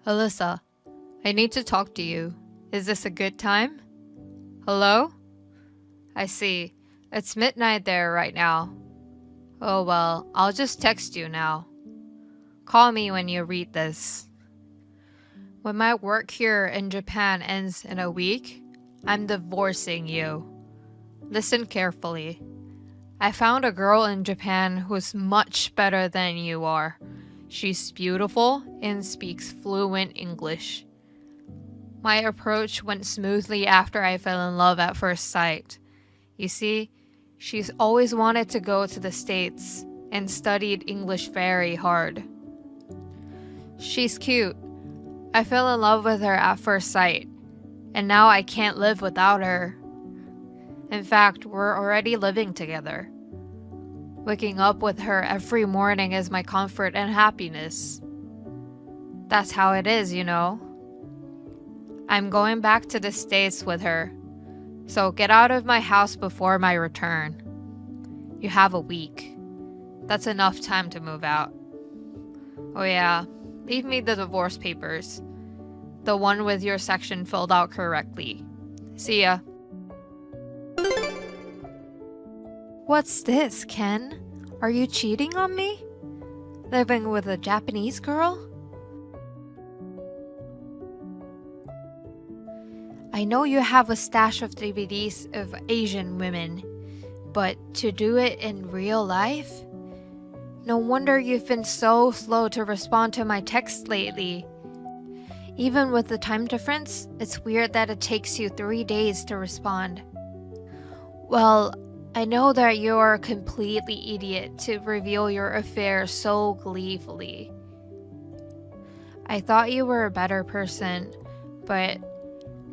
Alyssa, I need to talk to you. Is this a good time? Hello? I see. It's midnight there right now. Oh well, I'll just text you now. Call me when you read this. When my work here in Japan ends in a week, I'm divorcing you. Listen carefully. I found a girl in Japan who's much better than you are. She's beautiful and speaks fluent English. My approach went smoothly after I fell in love at first sight. You see, she's always wanted to go to the States and studied English very hard. She's cute. I fell in love with her at first sight, and now I can't live without her. In fact, we're already living together. Waking up with her every morning is my comfort and happiness. That's how it is, you know. I'm going back to the States with her, so get out of my house before my return. You have a week. That's enough time to move out. Oh yeah, leave me the divorce papers. The one with your section filled out correctly. See ya. What's this, Ken? Are you cheating on me? Living with a Japanese girl? I know you have a stash of DVDs of Asian women, but to do it in real life? No wonder you've been so slow to respond to my texts lately. Even with the time difference, it's weird that it takes you 3 days to respond. Well, I know that you're a completely idiot to reveal your affair so gleefully. I thought you were a better person, but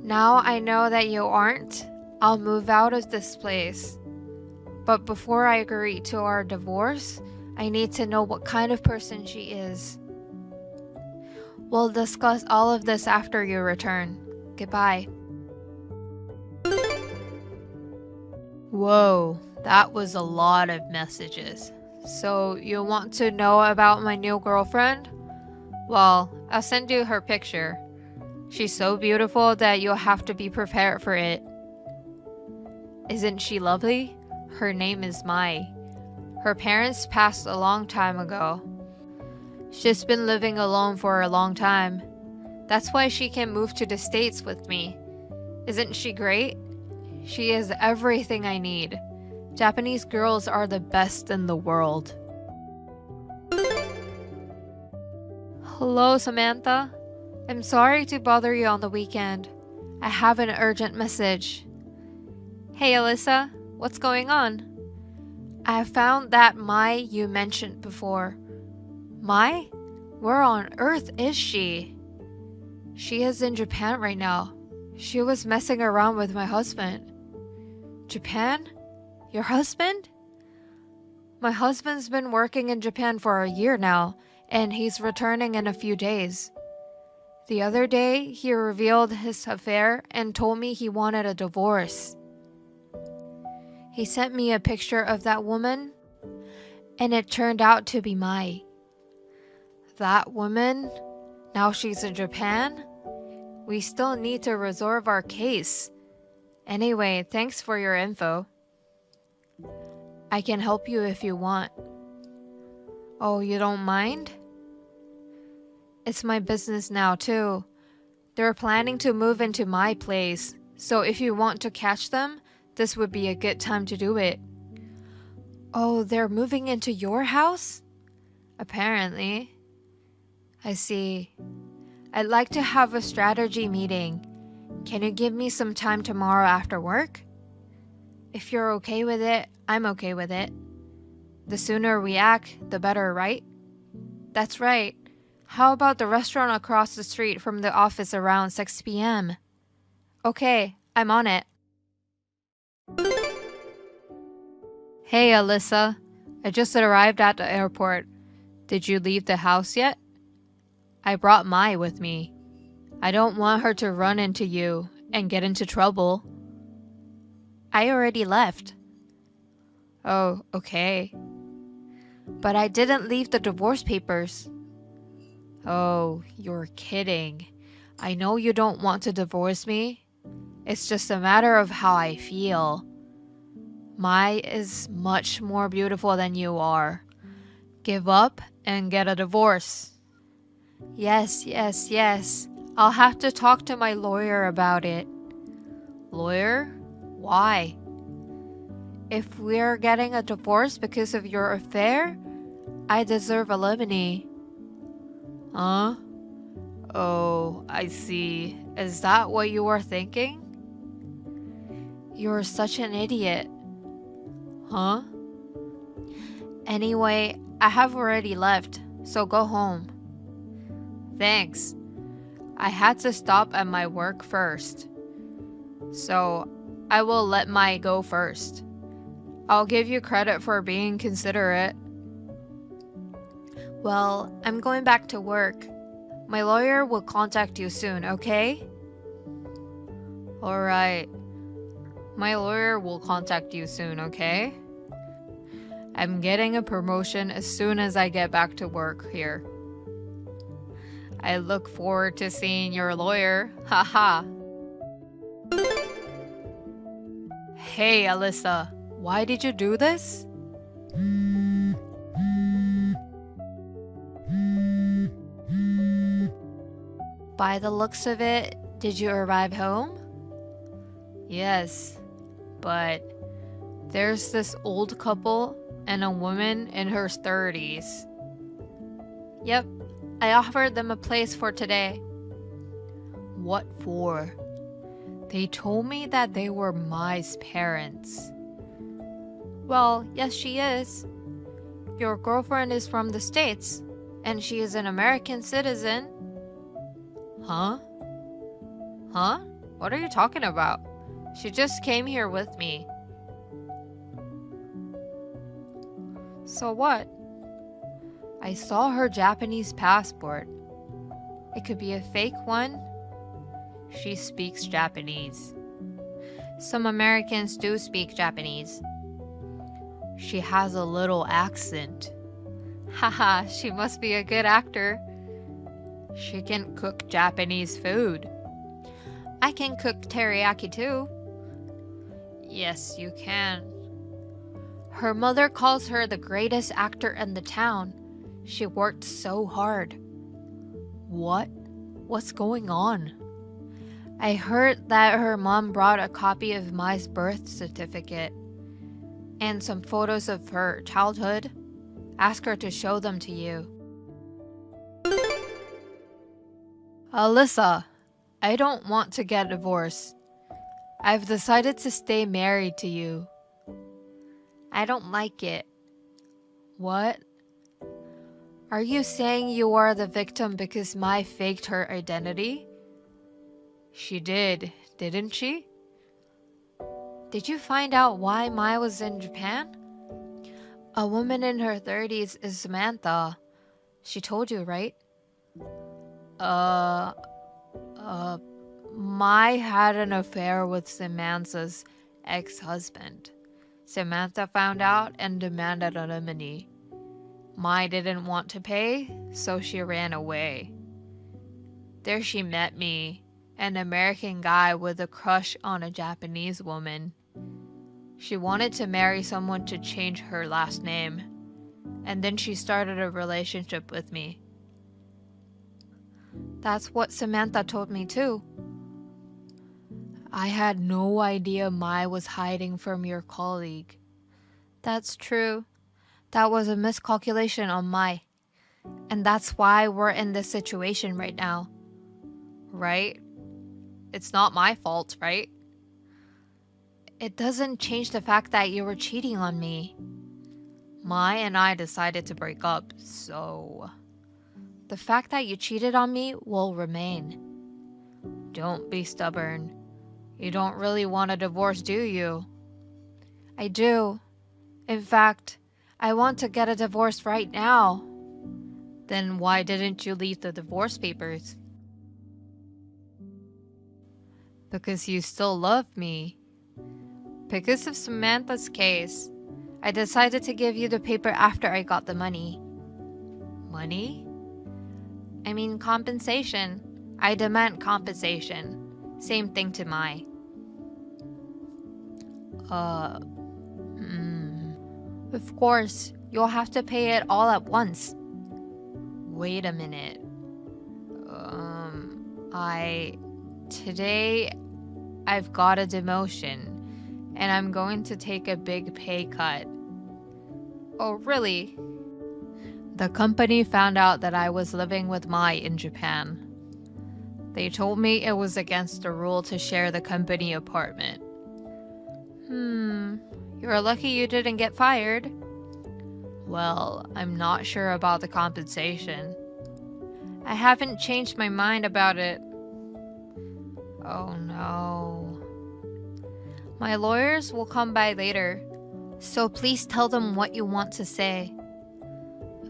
now I know that you aren't. I'll move out of this place. But before I agree to our divorce, I need to know what kind of person she is. We'll discuss all of this after you return. Goodbye. Whoa, that was a lot of messages. So you want to know about my new girlfriend? Well, I'll send you her picture. She's so beautiful that you'll have to be prepared for it. Isn't she lovely? Her name is Mai. Her parents passed a long time ago. She's been living alone for a long time. That's why she can move to the States with me. Isn't she great? She is everything I need. Japanese girls are the best in the world. Hello, Samantha. I'm sorry to bother you on the weekend. I have an urgent message. Hey, Alyssa. What's going on? I found that Mai you mentioned before. Mai? Where on earth is she? She is in Japan right now. She was messing around with my husband. Japan? Your husband? My husband's been working in Japan for a year now, and he's returning in a few days. The other day, he revealed his affair and told me he wanted a divorce. He sent me a picture of that woman, and it turned out to be Mai. That woman? Now she's in Japan? We still need to resolve our case. Anyway, thanks for your info. I can help you if you want. Oh, you don't mind? It's my business now too. They're planning to move into my place, so if you want to catch them, this would be a good time to do it. Oh, they're moving into your house? Apparently. I see. I'd like to have a strategy meeting. Can you give me some time tomorrow after work? If you're okay with it, I'm okay with it. The sooner we act, the better, right? That's right. How about the restaurant across the street from the office around 6 p.m.? Okay, I'm on it. Hey, Alyssa. I just arrived at the airport. Did you leave the house yet? I brought Mai with me. I don't want her to run into you and get into trouble. I already left. Oh, okay. But I didn't leave the divorce papers. Oh, you're kidding. I know you don't want to divorce me. It's just a matter of how I feel. Mai is much more beautiful than you are. Give up and get a divorce. Yes, yes, yes. I'll have to talk to my lawyer about it. Lawyer? Why? If we're getting a divorce because of your affair, I deserve alimony. Huh? Oh, I see. Is that what you were thinking? You're such an idiot. Huh? Anyway, I have already left, so go home. Thanks. I had to stop at my work first. So, I will let Mai go first. I'll give you credit for being considerate. Well, I'm going back to work. My lawyer will contact you soon, okay? Alright. My lawyer will contact you soon, okay? I'm getting a promotion as soon as I get back to work here. I look forward to seeing your lawyer. Haha. Hey, Alyssa. Why did you do this? By the looks of it, did you arrive home? Yes, but there's this old couple and a woman in her 30s. Yep, I offered them a place for today. What for? They told me that they were Mai's parents. Well, yes, she is. Your girlfriend is from the States, and she is an American citizen. Huh? Huh? What are you talking about? She just came here with me. So what? I saw her Japanese passport. It could be a fake one. She speaks Japanese. Some Americans do speak Japanese. She has a little accent. Haha, she must be a good actor. She can cook Japanese food. I can cook teriyaki too. Yes, you can. Her mother calls her the greatest actor in the town. She worked so hard. What? What's going on? I heard that her mom brought a copy of Mai's birth certificate and some photos of her childhood. Ask her to show them to you. Alyssa, I don't want to get divorced. I've decided to stay married to you. I don't like it. What? Are you saying you are the victim because Mai faked her identity? She did, didn't she? Did you find out why Mai was in Japan? A woman in her 30s is Samantha. She told you, right? Mai had an affair with Samantha's ex-husband. Samantha found out and demanded alimony. Mai didn't want to pay, so she ran away. There she met me, an American guy with a crush on a Japanese woman. She wanted to marry someone to change her last name, and then she started a relationship with me. That's what Samantha told me too. I had no idea Mai was hiding from your colleague. That's true. That was a miscalculation on Mai. And that's why we're in this situation right now. Right? It's not my fault, right? It doesn't change the fact that you were cheating on me. Mai and I decided to break up, so the fact that you cheated on me will remain. Don't be stubborn. You don't really want a divorce, do you? I do. In fact, I want to get a divorce right now. Then why didn't you leave the divorce papers? Because you still love me. Because of Samantha's case, I decided to give you the paper after I got the money. Money? I mean compensation. I demand compensation. Same thing to my. Of course, you'll have to pay it all at once. Wait a minute. Today I've got a demotion, and I'm going to take a big pay cut. Oh, really? The company found out that I was living with Mai in Japan. They told me it was against the rule to share the company apartment. You're lucky you didn't get fired. Well, I'm not sure about the compensation. I haven't changed my mind about it. Oh no. My lawyers will come by later, so please tell them what you want to say.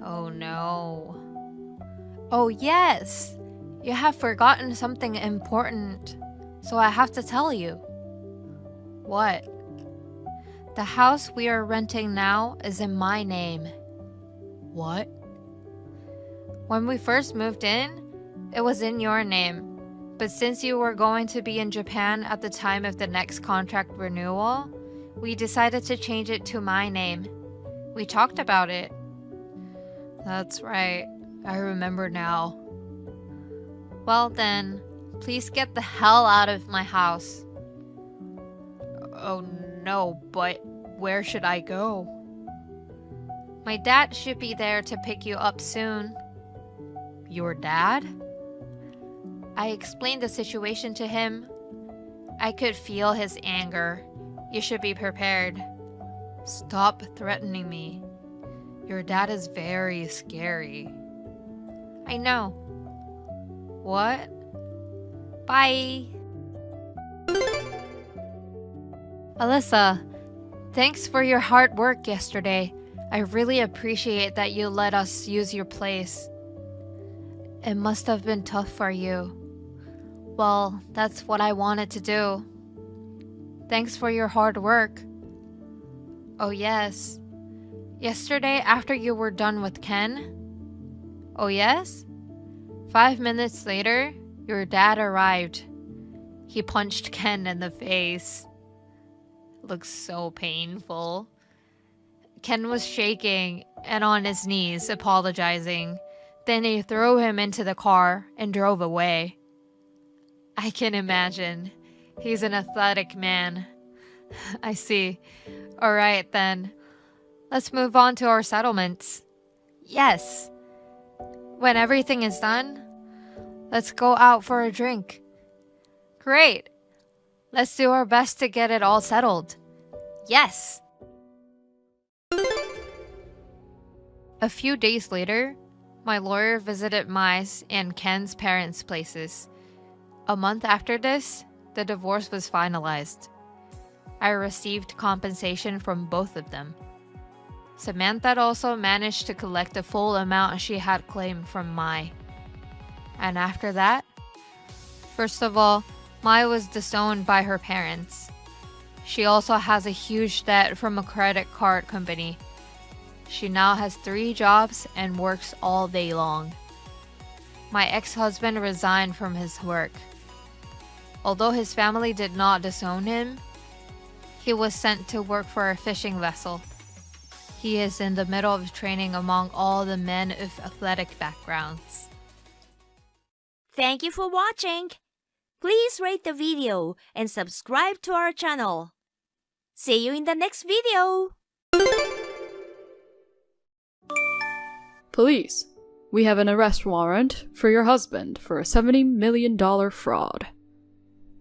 Oh no. Oh yes! You have forgotten something important, so I have to tell you. What? The house we are renting now is in my name. What? When we first moved in, it was in your name. But since you were going to be in Japan at the time of the next contract renewal, we decided to change it to my name. We talked about it. That's right. I remember now. Well then, please get the hell out of my house. Oh no, but where should I go? My dad should be there to pick you up soon. Your dad? I explained the situation to him. I could feel his anger. You should be prepared. Stop threatening me. Your dad is very scary. I know. What? Bye. Alyssa, thanks for your hard work yesterday. I really appreciate that you let us use your place. It must have been tough for you. Well, that's what I wanted to do. Thanks for your hard work. Oh yes. Yesterday after you were done with Ken? Oh yes? 5 minutes later, your dad arrived. He punched Ken in the face. Looks so painful. Ken was shaking and on his knees, apologizing. Then he threw him into the car and drove away. I can imagine. He's an athletic man. I see. Alright then. Let's move on to our settlements. Yes. When everything is done, let's go out for a drink. Great. Let's do our best to get it all settled. Yes. A few days later, my lawyer visited Mai's and Ken's parents' places. A month after this, the divorce was finalized. I received compensation from both of them. Samantha also managed to collect the full amount she had claimed from Mai. And after that, first of all, Mai was disowned by her parents. She also has a huge debt from a credit card company. She now has 3 jobs and works all day long. My ex-husband resigned from his work. Although his family did not disown him, he was sent to work for a fishing vessel. He is in the middle of training among all the men of athletic backgrounds. Thank you for watching. Please rate the video and subscribe to our channel. See you in the next video. Police, we have an arrest warrant for your husband for a $70 million fraud.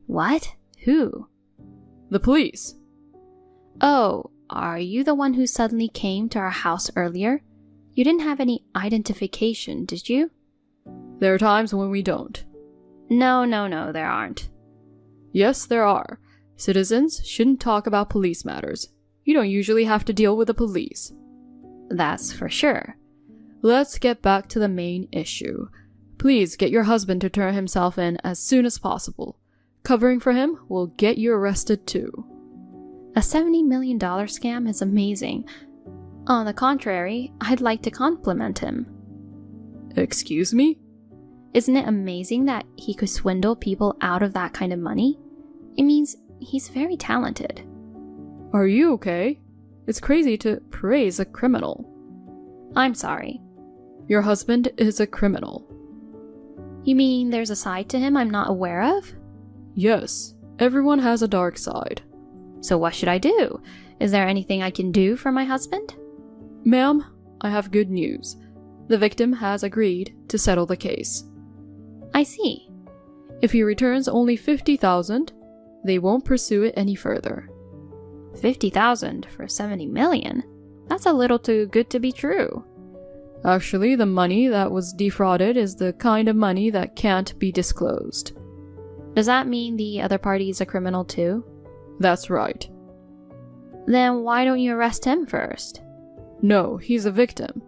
What? Who? The police. Oh, are you the one who suddenly came to our house earlier? You didn't have any identification, did you? There are times when we don't. No, there aren't. Yes, there are. Citizens shouldn't talk about police matters. You don't usually have to deal with the police. That's for sure. Let's get back to the main issue. Please get your husband to turn himself in as soon as possible. Covering for him will get you arrested too. A $70 million scam is amazing. On the contrary, I'd like to compliment him. Excuse me? Isn't it amazing that he could swindle people out of that kind of money? It means he's very talented. Are you okay? It's crazy to praise a criminal. I'm sorry. Your husband is a criminal. You mean there's a side to him I'm not aware of? Yes, everyone has a dark side. So what should I do? Is there anything I can do for my husband? Ma'am, I have good news. The victim has agreed to settle the case. I see. If he returns only $50,000, they won't pursue it any further. 50,000 for 70 million? That's a little too good to be true. Actually, the money that was defrauded is the kind of money that can't be disclosed. Does that mean the other party is a criminal too? That's right. Then why don't you arrest him first? No, he's a victim.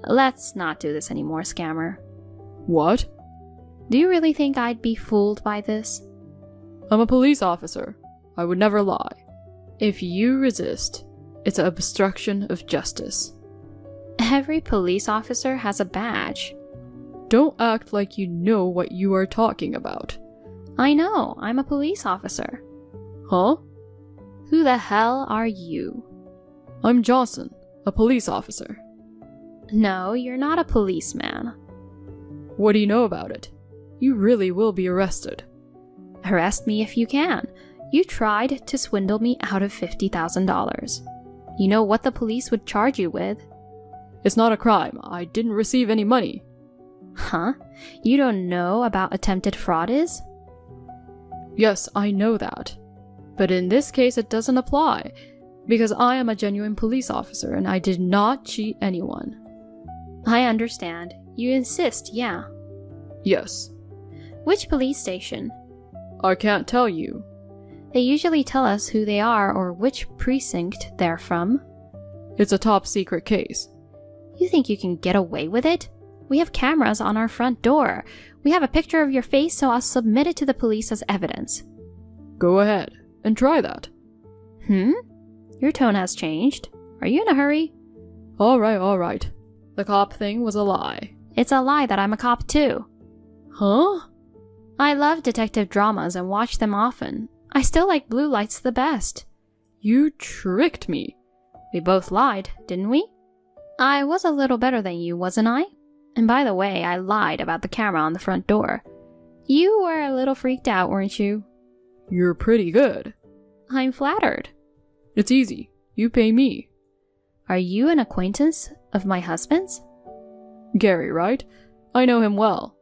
Let's not do this anymore, scammer. What? Do you really think I'd be fooled by this? I'm a police officer. I would never lie. If you resist, it's obstruction of justice. Every police officer has a badge. Don't act like you know what you are talking about. I know, I'm a police officer. Huh? Who the hell are you? I'm Johnson, a police officer. No, you're not a policeman. What do you know about it? You really will be arrested. Arrest me if you can. You tried to swindle me out of $50,000. You know what the police would charge you with? It's not a crime. I didn't receive any money. Huh? You don't know about attempted fraud is? Yes, I know that. But in this case, it doesn't apply, because I am a genuine police officer and I did not cheat anyone. I understand. You insist, yeah. Yes. Which police station? I can't tell you. They usually tell us who they are or which precinct they're from. It's a top secret case. You think you can get away with it? We have cameras on our front door. We have a picture of your face, so I'll submit it to the police as evidence. Go ahead and try that. Your tone has changed. Are you in a hurry? All right. The cop thing was a lie. It's a lie that I'm a cop too. Huh? I love detective dramas and watch them often. I still like Blue Lights the best. You tricked me. We both lied, didn't we? I was a little better than you, wasn't I? And by the way, I lied about the camera on the front door. You were a little freaked out, weren't you? You're pretty good. I'm flattered. It's easy. You pay me. Are you an acquaintance of my husband's? Gary, right? I know him well.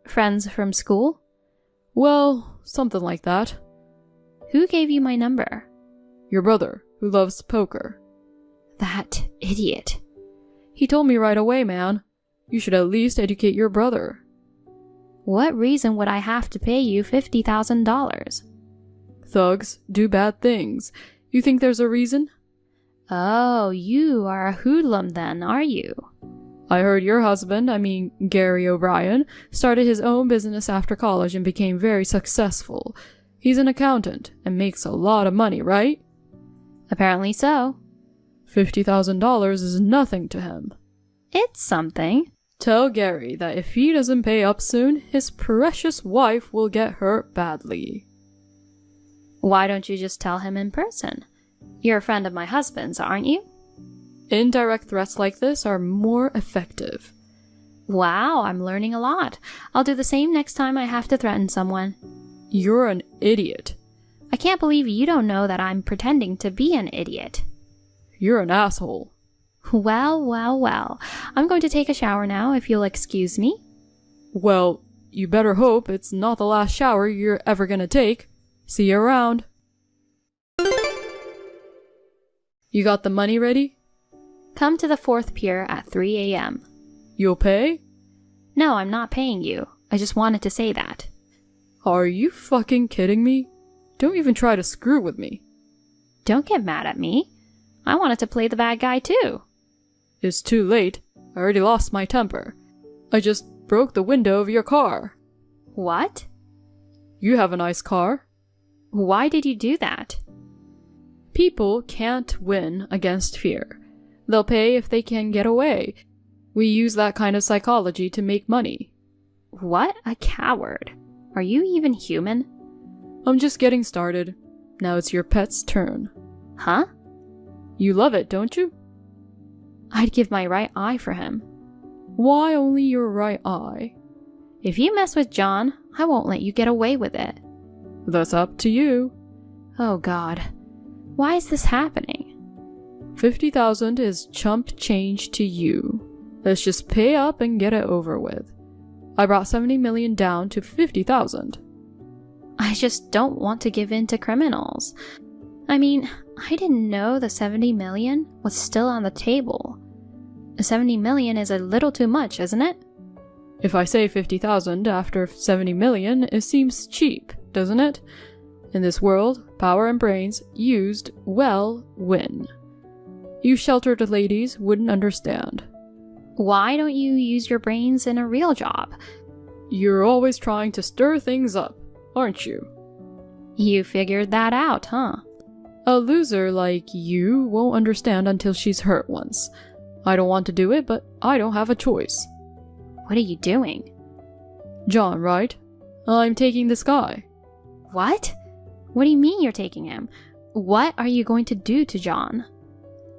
Friends from school? Well, something like that. Who gave you my number? Your brother, who loves poker. That idiot. He told me right away, man. You should at least educate your brother. What reason would I have to pay you $50,000? Thugs do bad things. You think there's a reason? Oh, you are a hoodlum then, are you? I heard your husband, Gary O'Brien, started his own business after college and became very successful. He's an accountant and makes a lot of money, right? Apparently so. $50,000 is nothing to him. It's something. Tell Gary that if he doesn't pay up soon, his precious wife will get hurt badly. Why don't you just tell him in person? You're a friend of my husband's, aren't you? Indirect threats like this are more effective. Wow, I'm learning a lot. I'll do the same next time I have to threaten someone. You're an idiot. I can't believe you don't know that I'm pretending to be an idiot. You're an asshole. Well. I'm going to take a shower now, if you'll excuse me. Well, you better hope it's not the last shower you're ever gonna take. See you around. You got the money ready? Come to the 4th pier at 3 a.m. You'll pay? No, I'm not paying you. I just wanted to say that. Are you fucking kidding me? Don't even try to screw with me. Don't get mad at me. I wanted to play the bad guy too. It's too late. I already lost my temper. I just broke the window of your car. What? You have a nice car. Why did you do that? People can't win against fear. They'll pay if they can get away. We use that kind of psychology to make money. What a coward. Are you even human? I'm just getting started. Now it's your pet's turn. Huh? You love it, don't you? I'd give my right eye for him. Why only your right eye? If you mess with John, I won't let you get away with it. That's up to you. Oh God. Why is this happening? 50,000 is chump change to you. Let's just pay up and get it over with. I brought 70 million down to 50,000. I just don't want to give in to criminals. I mean, I didn't know the 70 million was still on the table. 70 million is a little too much, isn't it? If I say 50,000 after 70 million, it seems cheap, doesn't it? In this world, power and brains, used well, win. You sheltered ladies wouldn't understand. Why don't you use your brains in a real job? You're always trying to stir things up, aren't you? You figured that out, huh? A loser like you won't understand until she's hurt once. I don't want to do it, but I don't have a choice. What are you doing? John, right? I'm taking this guy. What? What do you mean you're taking him? What are you going to do to John?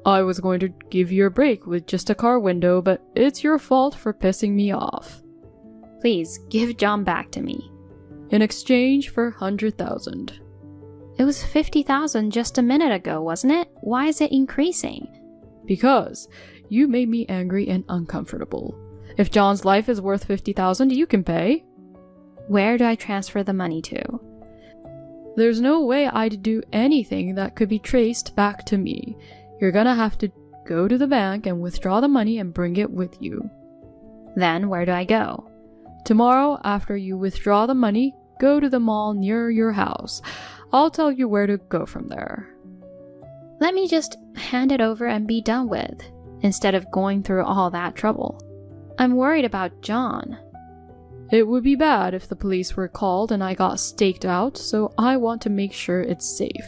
I was going to give you a break with just a car window, but it's your fault for pissing me off. Please, give John back to me. In exchange for 100,000. It was 50,000 just a minute ago, wasn't it? Why is it increasing? Because you made me angry and uncomfortable. If John's life is worth 50,000, you can pay. Where do I transfer the money to? There's no way I'd do anything that could be traced back to me. You're gonna have to go to the bank and withdraw the money and bring it with you. Then where do I go? Tomorrow, after you withdraw the money, go to the mall near your house. I'll tell you where to go from there. Let me just hand it over and be done with, instead of going through all that trouble. I'm worried about John. It would be bad if the police were called and I got staked out, so I want to make sure it's safe.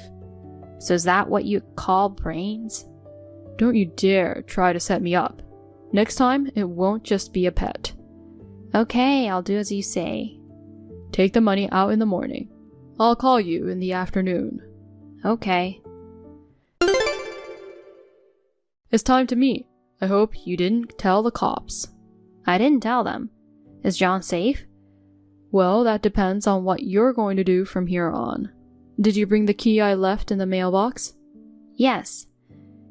So is that what you call brains? Don't you dare try to set me up. Next time, it won't just be a pet. Okay, I'll do as you say. Take the money out in the morning. I'll call you in the afternoon. Okay. It's time to meet. I hope you didn't tell the cops. I didn't tell them. Is John safe? Well, that depends on what you're going to do from here on. Did you bring the key I left in the mailbox? Yes.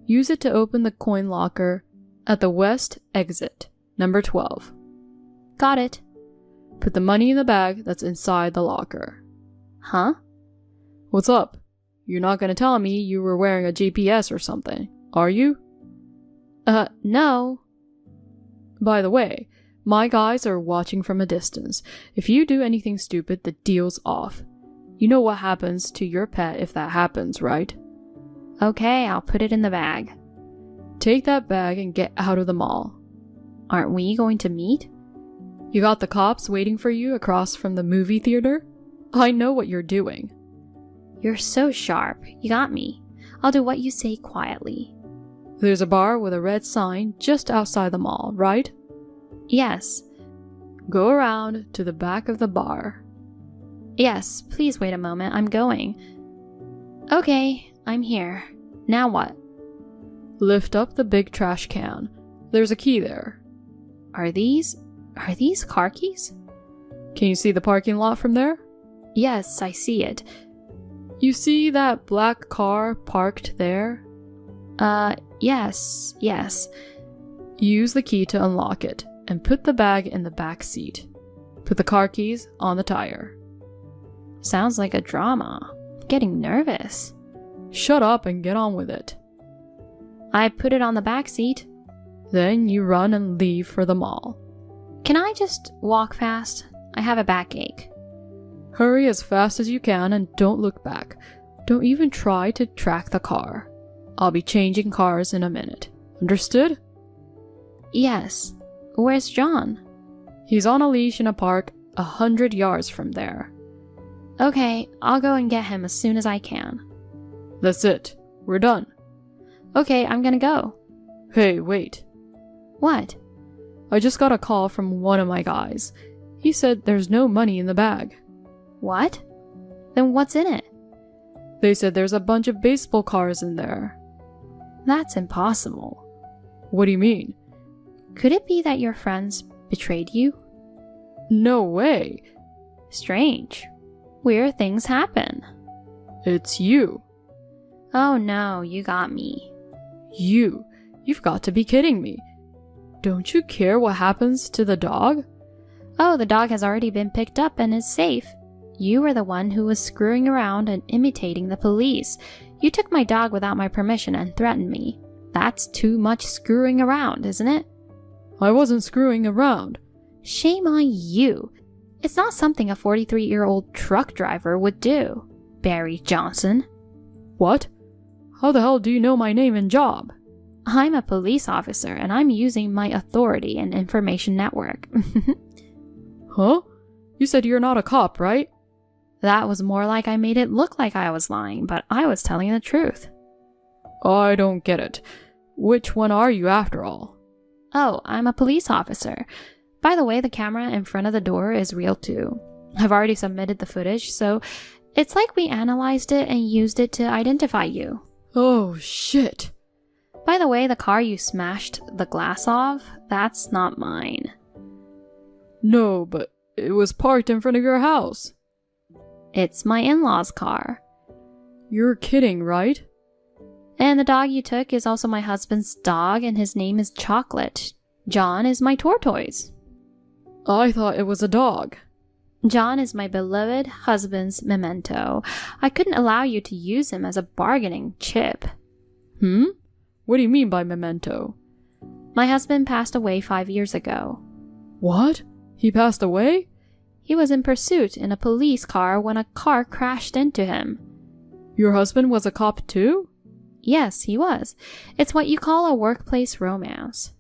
Use it to open the coin locker at the west exit, number 12. Got it. Put the money in the bag that's inside the locker. Huh? What's up? You're not going to tell me you were wearing a GPS or something, are you? No. By the way, my guys are watching from a distance. If you do anything stupid, the deal's off. You know what happens to your pet if that happens, right? Okay, I'll put it in the bag. Take that bag and get out of the mall. Aren't we going to meet? You got the cops waiting for you across from the movie theater? I know what you're doing. You're so sharp. You got me. I'll do what you say quietly. There's a bar with a red sign just outside the mall, right? Yes. Go around to the back of the bar. Yes, please wait a moment. I'm going. Okay, I'm here. Now what? Lift up the big trash can. There's a key there. Are these car keys? Can you see the parking lot from there? Yes, I see it. You see that black car parked there? Yes. Use the key to unlock it and put the bag in the back seat. Put the car keys on the tire. Sounds like a drama. I'm getting nervous. Shut up and get on with it. I put it on the back seat. Then you run and leave for the mall. Can I just walk fast? I have a backache. Hurry as fast as you can and don't look back. Don't even try to track the car. I'll be changing cars in a minute. Understood? Yes. Where's John? He's on a leash in a park 100 yards from there. Okay, I'll go and get him as soon as I can. That's it. We're done. Okay, I'm gonna go. Hey, wait. What? I just got a call from one of my guys. He said there's no money in the bag. What? Then what's in it? They said there's a bunch of baseball cards in there. That's impossible. What do you mean? Could it be that your friends betrayed you? No way. Strange. Weird things happen. It's you. Oh no, you got me. You've got to be kidding me. Don't you care what happens to the dog? Oh, the dog has already been picked up and is safe. You were the one who was screwing around and imitating the police. You took my dog without my permission and threatened me. That's too much screwing around, isn't it? I wasn't screwing around. Shame on you. It's not something a 43-year-old truck driver would do, Barry Johnson. What? How the hell do you know my name and job? I'm a police officer and I'm using my authority and information network. Huh? You said you're not a cop, right? That was more like I made it look like I was lying, but I was telling the truth. I don't get it. Which one are you after all? Oh, I'm a police officer. By the way, the camera in front of the door is real too. I've already submitted the footage, so it's like we analyzed it and used it to identify you. Oh, shit. By the way, the car you smashed the glass off, that's not mine. No, but it was parked in front of your house. It's my in-laws' car. You're kidding, right? And the dog you took is also my husband's dog, and his name is Chocolate. John is my tortoise. I thought it was a dog. John is my beloved husband's memento. I couldn't allow you to use him as a bargaining chip. What do you mean by memento? My husband passed away 5 years ago. What? He passed away? He was in pursuit in a police car when a car crashed into him. Your husband was a cop too? Yes, he was. It's what you call a workplace romance.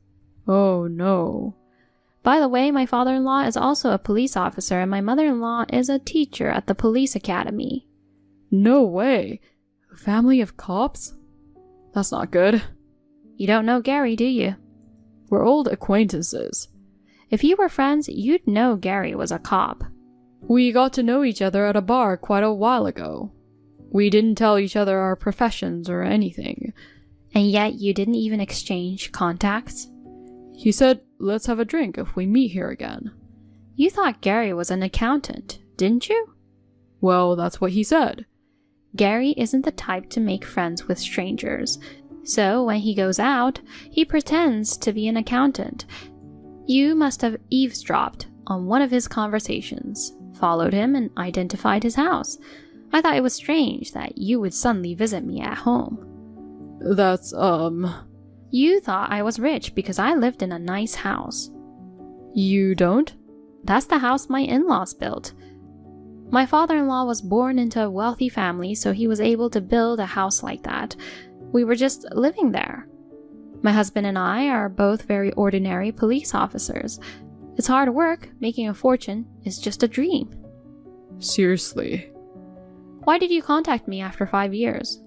Oh no. By the way, my father-in-law is also a police officer and my mother-in-law is a teacher at the police academy. No way. A family of cops? That's not good. You don't know Gary, do you? We're old acquaintances. If you were friends, you'd know Gary was a cop. We got to know each other at a bar quite a while ago. We didn't tell each other our professions or anything. And yet you didn't even exchange contacts? He said, let's have a drink if we meet here again. You thought Gary was an accountant, didn't you? Well, that's what he said. Gary isn't the type to make friends with strangers. So when he goes out, he pretends to be an accountant. You must have eavesdropped on one of his conversations, followed him, and identified his house. I thought it was strange that you would suddenly visit me at home. That's, You thought I was rich because I lived in a nice house. You don't? That's the house my in-laws built. My father-in-law was born into a wealthy family, so he was able to build a house like that. We were just living there. My husband and I are both very ordinary police officers. It's hard work. Making a fortune is just a dream. Seriously. Why did you contact me after 5 years?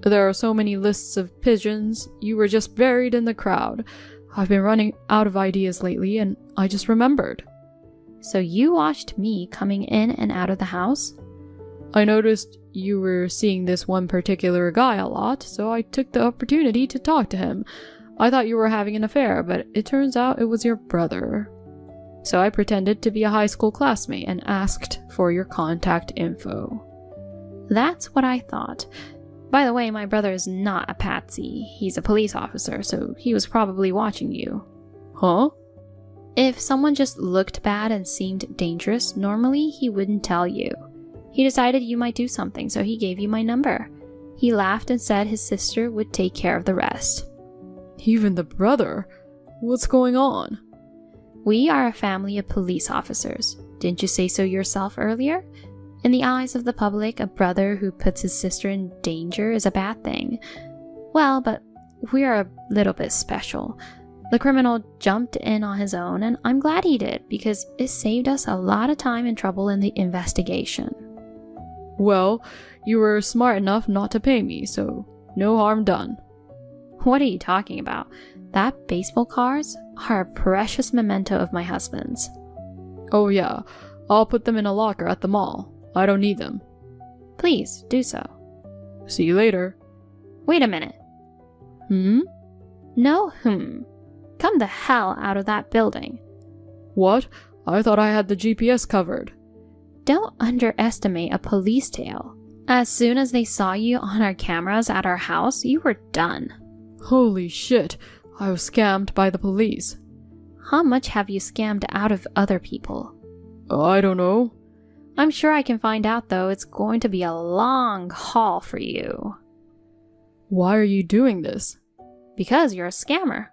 There are so many lists of pigeons. You were just buried in the crowd. I've been running out of ideas lately, and I just remembered. So you watched me coming in and out of the house? I noticed you were seeing this one particular guy a lot, so I took the opportunity to talk to him. I thought you were having an affair, but it turns out it was your brother. So I pretended to be a high school classmate and asked for your contact info. That's what I thought. By the way, my brother is not a patsy. He's a police officer, so he was probably watching you. Huh? If someone just looked bad and seemed dangerous, normally he wouldn't tell you. He decided you might do something, so he gave you my number. He laughed and said his sister would take care of the rest. Even the brother? What's going on? We are a family of police officers. Didn't you say so yourself earlier? In the eyes of the public, a brother who puts his sister in danger is a bad thing. Well, but we are a little bit special. The criminal jumped in on his own, and I'm glad he did, because it saved us a lot of time and trouble in the investigation. Well, you were smart enough not to pay me, so no harm done. What are you talking about? That baseball cards are a precious memento of my husband's. Oh yeah, I'll put them in a locker at the mall. I don't need them. Please, do so. See you later. Wait a minute. No, Come the hell out of that building. What? I thought I had the GPS covered. Don't underestimate a police tail. As soon as they saw you on our cameras at our house, you were done. Holy shit, I was scammed by the police. How much have you scammed out of other people? I don't know. I'm sure I can find out, though. It's going to be a long haul for you. Why are you doing this? Because you're a scammer.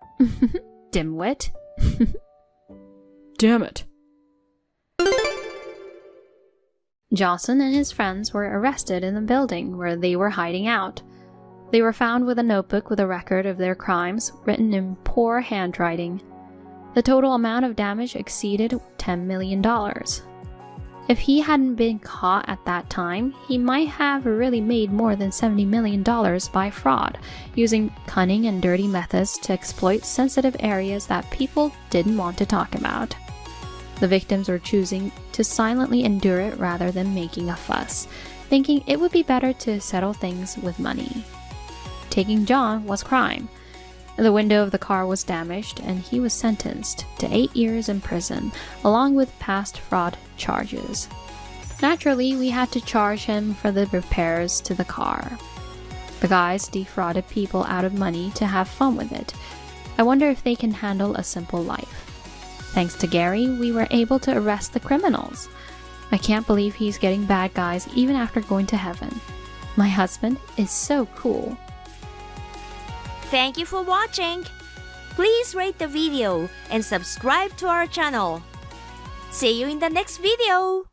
Dimwit. Damn it. Johnson and his friends were arrested in the building where they were hiding out. They were found with a notebook with a record of their crimes written in poor handwriting. The total amount of damage exceeded $10 million. If he hadn't been caught at that time, he might have really made more than $70 million by fraud, using cunning and dirty methods to exploit sensitive areas that people didn't want to talk about. The victims were choosing to silently endure it rather than making a fuss, thinking it would be better to settle things with money. Taking John was crime. The window of the car was damaged, and he was sentenced to 8 years in prison, along with past fraud charges. Naturally, we had to charge him for the repairs to the car. The guys defrauded people out of money to have fun with it. I wonder if they can handle a simple life. Thanks to Gary, we were able to arrest the criminals. I can't believe he's getting bad guys even after going to heaven. My husband is so cool. Thank you for watching. Please rate the video and subscribe to our channel. See you in the next video.